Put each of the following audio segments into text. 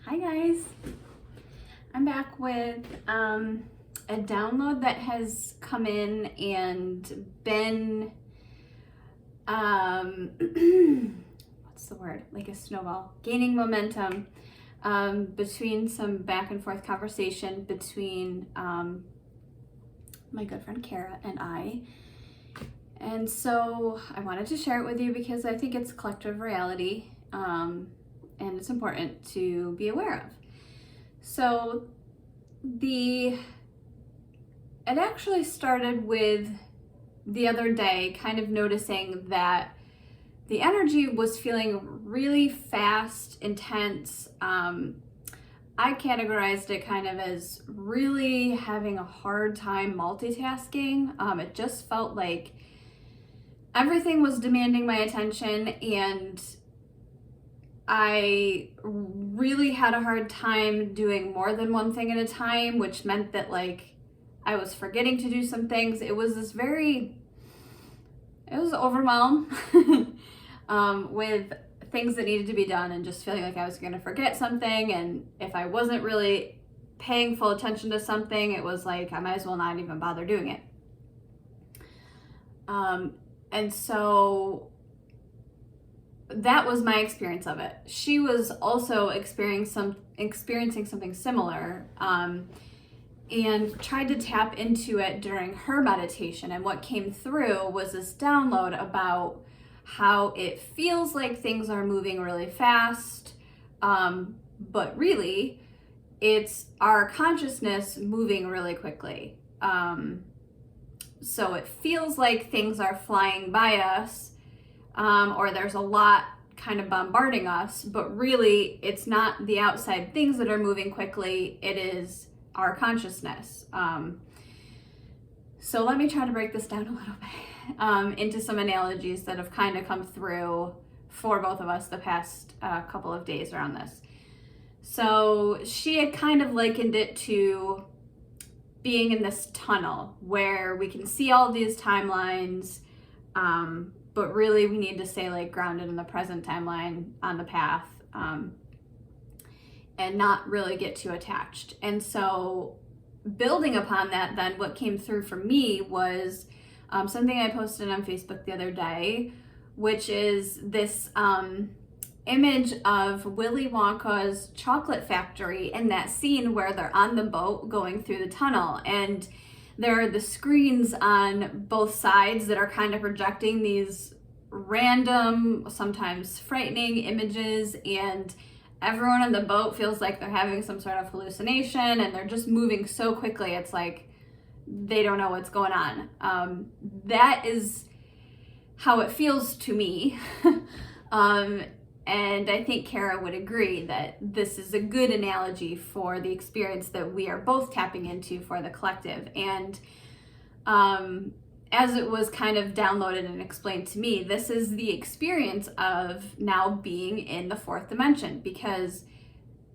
Hi guys, I'm back with a download that has come in and been what's the word, like a snowball, gaining momentum between some back and forth conversation between my good friend Kara and I. And so I wanted to share it with you because I think it's a collective reality and it's important to be aware of. So it actually started with the other day kind of noticing that the energy was feeling really fast, intense. I categorized it kind of as really having a hard time multitasking. It just felt like everything was demanding my attention, and I really had a hard time doing more than one thing at a time, which meant that like I was forgetting to do some things. It was overwhelmed with things that needed to be done, and just feeling like I was going to forget something. And if I wasn't really paying full attention to something, it was like I might as well not even bother doing it. And so that was my experience of it. She was also experiencing something similar, and tried to tap into it during her meditation. And what came through was this download about how it feels like things are moving really fast, but really it's our consciousness moving really quickly. So it feels like things are flying by us, or there's a lot kind of bombarding us, but really it's not the outside things that are moving quickly, it is our consciousness. So let me try to break this down a little bit into some analogies that have kind of come through for both of us the past couple of days around this. So she had kind of likened it to being in this tunnel where we can see all these timelines, but really we need to stay like grounded in the present timeline on the path, and not really get too attached. And so building upon that, then what came through for me was something I posted on Facebook the other day, which is this image of Willy Wonka's chocolate factory in that scene where they're on the boat going through the tunnel, and there are the screens on both sides that are kind of projecting these random, sometimes frightening images, and everyone on the boat feels like they're having some sort of hallucination, and they're just moving so quickly it's like they don't know what's going on. That is how it feels to me. And I think Kara would agree that this is a good analogy for the experience that we are both tapping into for the collective. And as it was kind of downloaded and explained to me, this is the experience of now being in the fourth dimension, because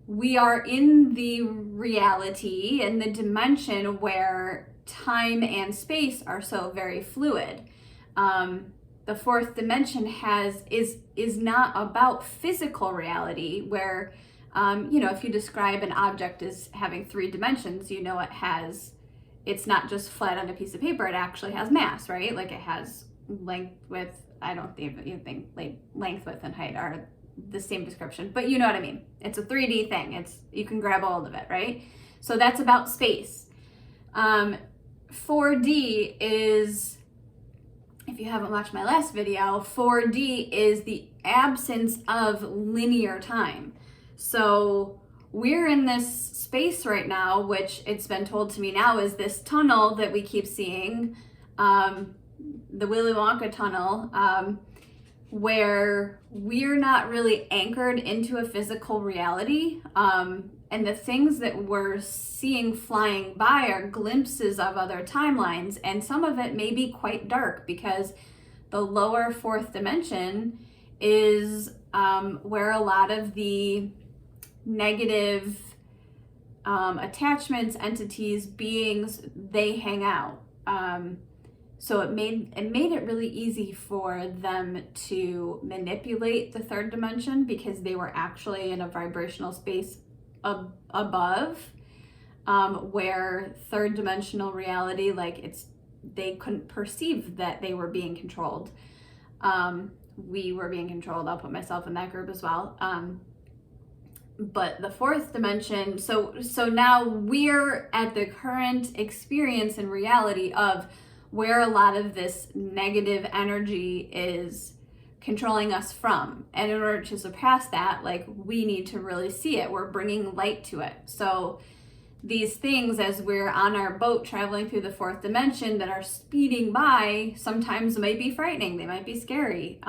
we are in the reality and the dimension where time and space are so very fluid. The fourth dimension is not about physical reality, where if you describe an object as having three dimensions, it's not just flat on a piece of paper, it actually has mass, right? Like it has length, width. I don't even think like length, width, and height are the same description, but you know what I mean. It's a 3D thing. You can grab a hold of it, right? So that's about space. 4D is, if you haven't watched my last video, 4D is the absence of linear time. So we're in this space right now, which it's been told to me now is this tunnel that we keep seeing, the Willy Wonka tunnel, where we're not really anchored into a physical reality. And the things that we're seeing flying by are glimpses of other timelines, and some of it may be quite dark, because the lower fourth dimension is where a lot of the negative attachments, entities, beings, they hang out. So it made it really easy for them to manipulate the third dimension, because they were actually in a vibrational space above, where third dimensional reality, like they couldn't perceive that they were being controlled. We were being controlled. I'll put myself in that group as well. But the fourth dimension, so now we're at the current experience and reality of where a lot of this negative energy is controlling us from. And in order to surpass that, like, we need to really see it. We're bringing light to it. So these things, as we're on our boat traveling through the fourth dimension that are speeding by, sometimes might be frightening. They might be scary.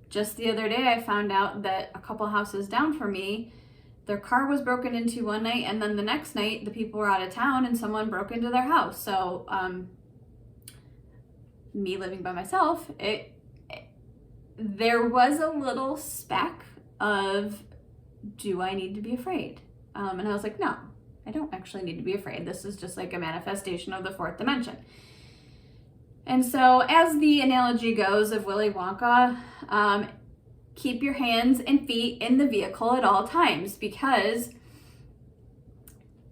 Just the other day, I found out that a couple houses down from me, their car was broken into one night, and then the next night, the people were out of town and someone broke into their house. So, me living by myself, there was a little speck of, do I need to be afraid? And I was like, no, I don't actually need to be afraid. This is just like a manifestation of the fourth dimension. And so, as the analogy goes of Willy Wonka, keep your hands and feet in the vehicle at all times, because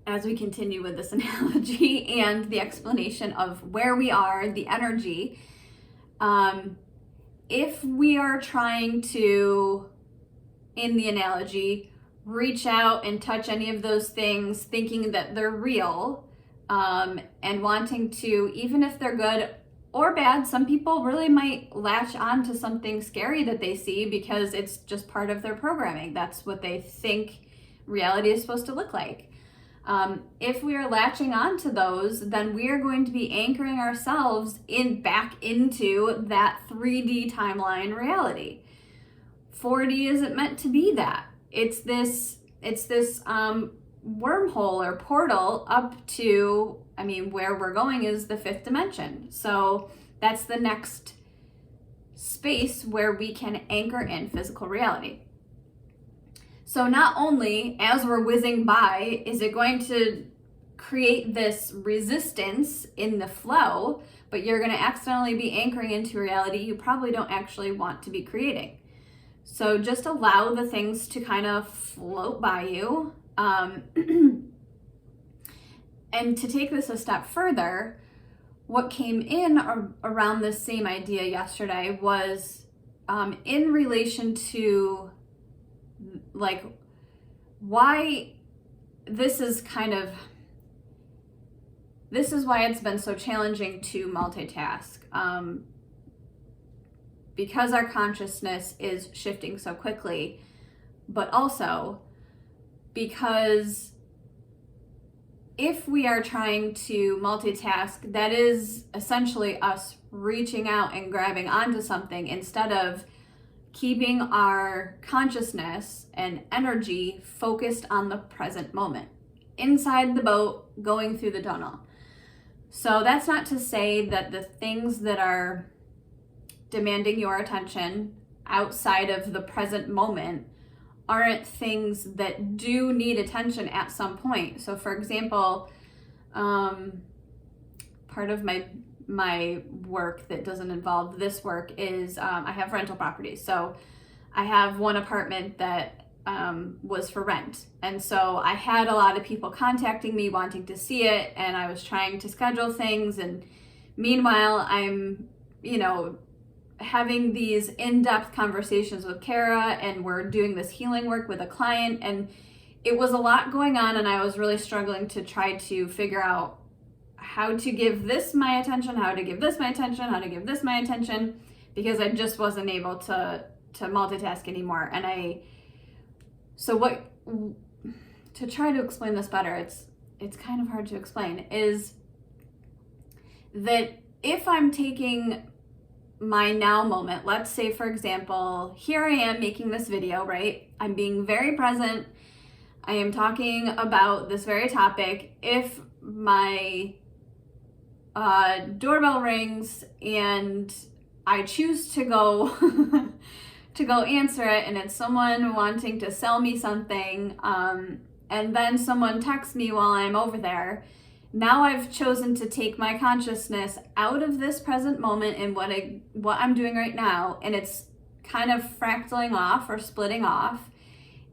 as we continue with this analogy and the explanation of where we are, the energy, if we are trying to, in the analogy, reach out and touch any of those things thinking that they're real, and wanting to, even if they're good or bad, some people really might latch on to something scary that they see because it's just part of their programming. That's what they think reality is supposed to look like. If we are latching on to those, then we are going to be anchoring ourselves back into that 3D timeline reality. 4D isn't meant to be that. It's this wormhole or portal up to, where we're going is the fifth dimension. So that's the next space where we can anchor in physical reality. So not only as we're whizzing by, is it going to create this resistance in the flow, but you're going to accidentally be anchoring into reality you probably don't actually want to be creating. So just allow the things to kind of float by you. And to take this a step further, what came in around this same idea yesterday was in relation to, like, why this is why it's been so challenging to multitask, because our consciousness is shifting so quickly, but also because if we are trying to multitask, that is essentially us reaching out and grabbing onto something instead of keeping our consciousness and energy focused on the present moment, inside the boat, going through the tunnel. So that's not to say that the things that are demanding your attention outside of the present moment aren't things that do need attention at some point. So for example, part of my work that doesn't involve this work is I have rental properties. So I have one apartment that was for rent. And so I had a lot of people contacting me wanting to see it, and I was trying to schedule things. And meanwhile, I'm, having these in-depth conversations with Kara, and we're doing this healing work with a client, and it was a lot going on, and I was really struggling to try to figure out how to give this my attention, how to give this my attention, how to give this my attention, because I just wasn't able to multitask anymore. And to try to explain this better, it's kind of hard to explain, is that if I'm taking my now moment, let's say for example, here I am making this video, right? I'm being very present. I am talking about this very topic. If my doorbell rings and I choose to go to go answer it, and it's someone wanting to sell me something, and then someone texts me while I'm over there, now I've chosen to take my consciousness out of this present moment and what I'm doing right now, and it's kind of fractaling off or splitting off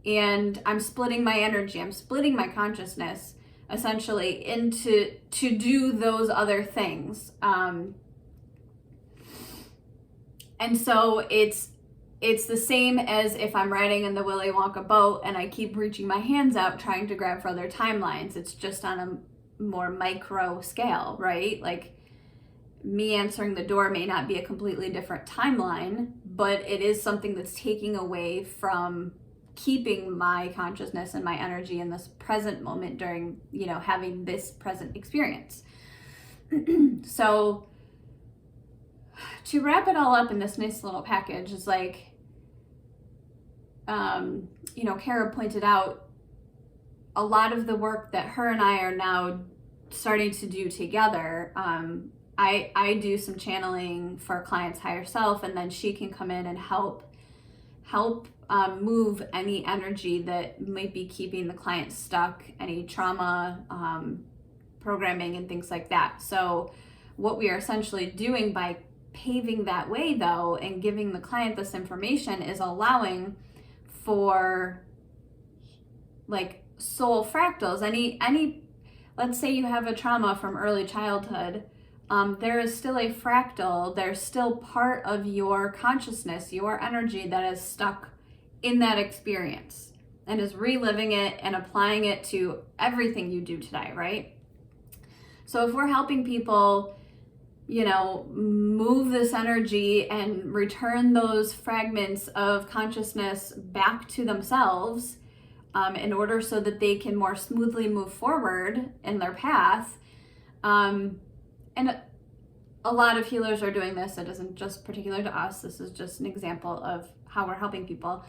and I'm splitting my energy, I'm splitting my consciousness essentially to do those other things. And so it's the same as if I'm riding in the Willy Wonka boat and I keep reaching my hands out trying to grab for other timelines. It's just on a more micro scale, right? Like, me answering the door may not be a completely different timeline, but it is something that's taking away from keeping my consciousness and my energy in this present moment during, having this present experience. So to wrap it all up in this nice little package is like, Kara pointed out, a lot of the work that her and I are now starting to do together, I do some channeling for a client's higher self, and then she can come in and help move any energy that might be keeping the client stuck, any trauma, programming and things like that. So what we are essentially doing by paving that way, though, and giving the client this information, is allowing for like soul fractals. Any let's say you have a trauma from early childhood, there is still a fractal, there's still part of your consciousness, your energy, that is stuck in that experience and is reliving it and applying it to everything you do today, right? So if we're helping people, move this energy and return those fragments of consciousness back to themselves, in order so that they can more smoothly move forward in their path. And a lot of healers are doing this. It isn't just particular to us. This is just an example of how we're helping people.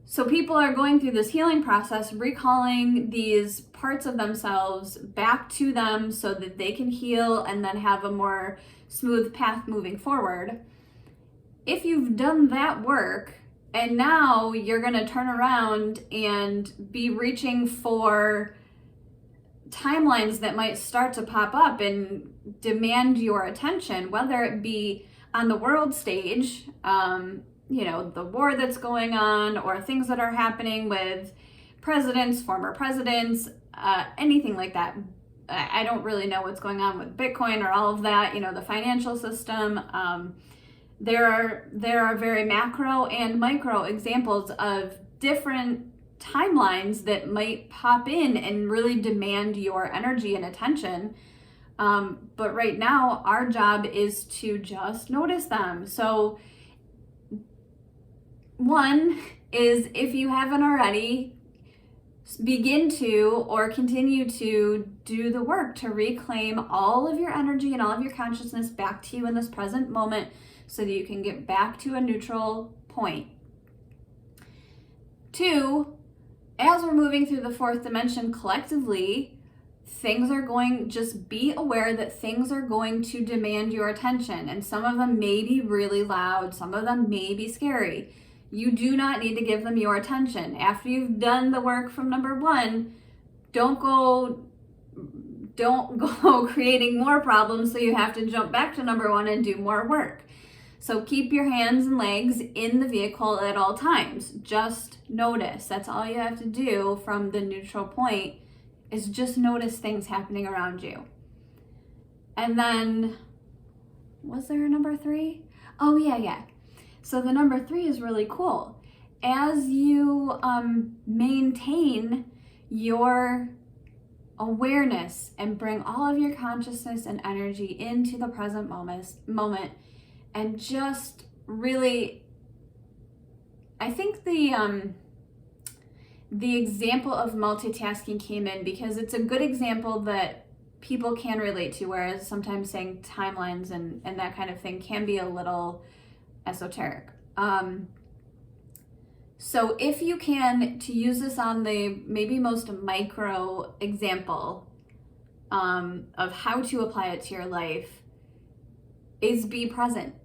So people are going through this healing process, recalling these parts of themselves back to them so that they can heal and then have a more smooth path moving forward. If you've done that work, and now you're going to turn around and be reaching for timelines that might start to pop up and demand your attention, whether it be on the world stage, the war that's going on, or things that are happening with presidents, former presidents, anything like that. I don't really know what's going on with Bitcoin or all of that, the financial system. There are very macro and micro examples of different timelines that might pop in and really demand your energy and attention. But right now, our job is to just notice them. So one is, if you haven't already, begin to or continue to do the work to reclaim all of your energy and all of your consciousness back to you in this present moment so that you can get back to a neutral point. Two, as we're moving through the fourth dimension collectively, just be aware that things are going to demand your attention, and some of them may be really loud, some of them may be scary. You do not need to give them your attention. After you've done the work from number one, don't go creating more problems so you have to jump back to number one and do more work. So keep your hands and legs in the vehicle at all times. Just notice. That's all you have to do from the neutral point, is just notice things happening around you. And then, was there a number three? Oh, yeah. So the number three is really cool. As you maintain your awareness and bring all of your consciousness and energy into the present moment, and just really, I think the example of multitasking came in because it's a good example that people can relate to, whereas sometimes saying timelines and that kind of thing can be a little esoteric. So if you can, to use this on the maybe most micro example of how to apply it to your life, is be present,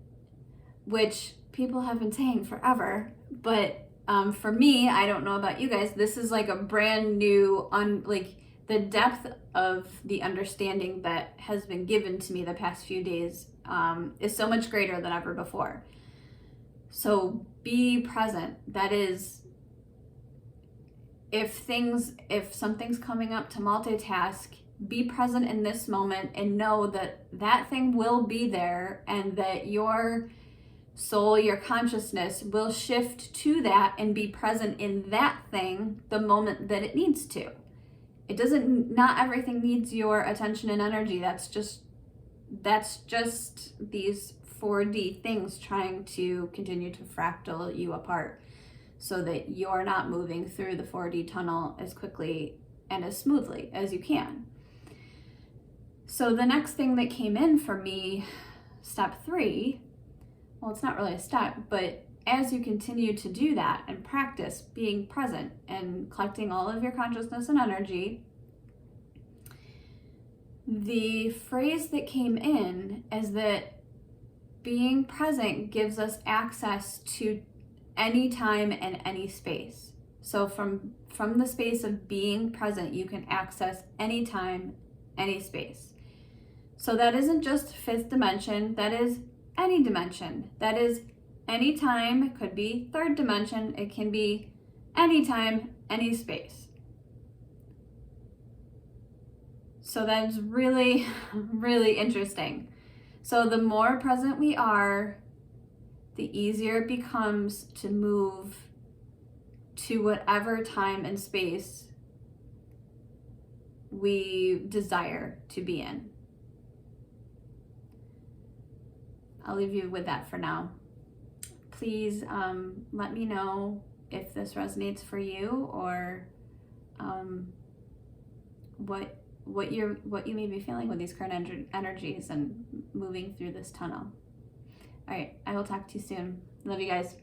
which people have been saying forever. But for me, I don't know about you guys, this is like a brand new, the depth of the understanding that has been given to me the past few days is so much greater than ever before. So be present. That is if something's coming up to multitask, be present in this moment and know that that thing will be there, and that your soul, your consciousness will shift to that and be present in that thing the moment that it needs to. It doesn't, not everything needs your attention and energy. That's just these 4D things trying to continue to fractal you apart so that you're not moving through the 4D tunnel as quickly and as smoothly as you can. So the next thing that came in for me, step 3, well, it's not really a step, but as you continue to do that and practice being present and collecting all of your consciousness and energy, the phrase that came in is that being present gives us access to any time and any space. So from the space of being present, you can access any time, any space. So that isn't just 5th dimension, that is any dimension. That is any time, it could be 3rd dimension, it can be any time, any space. So that's really, really interesting. So the more present we are, the easier it becomes to move to whatever time and space we desire to be in. I'll leave you with that for now. Please let me know if this resonates for you, or what you may be feeling with these current energies and moving through this tunnel. All right, I will talk to you soon. Love you guys.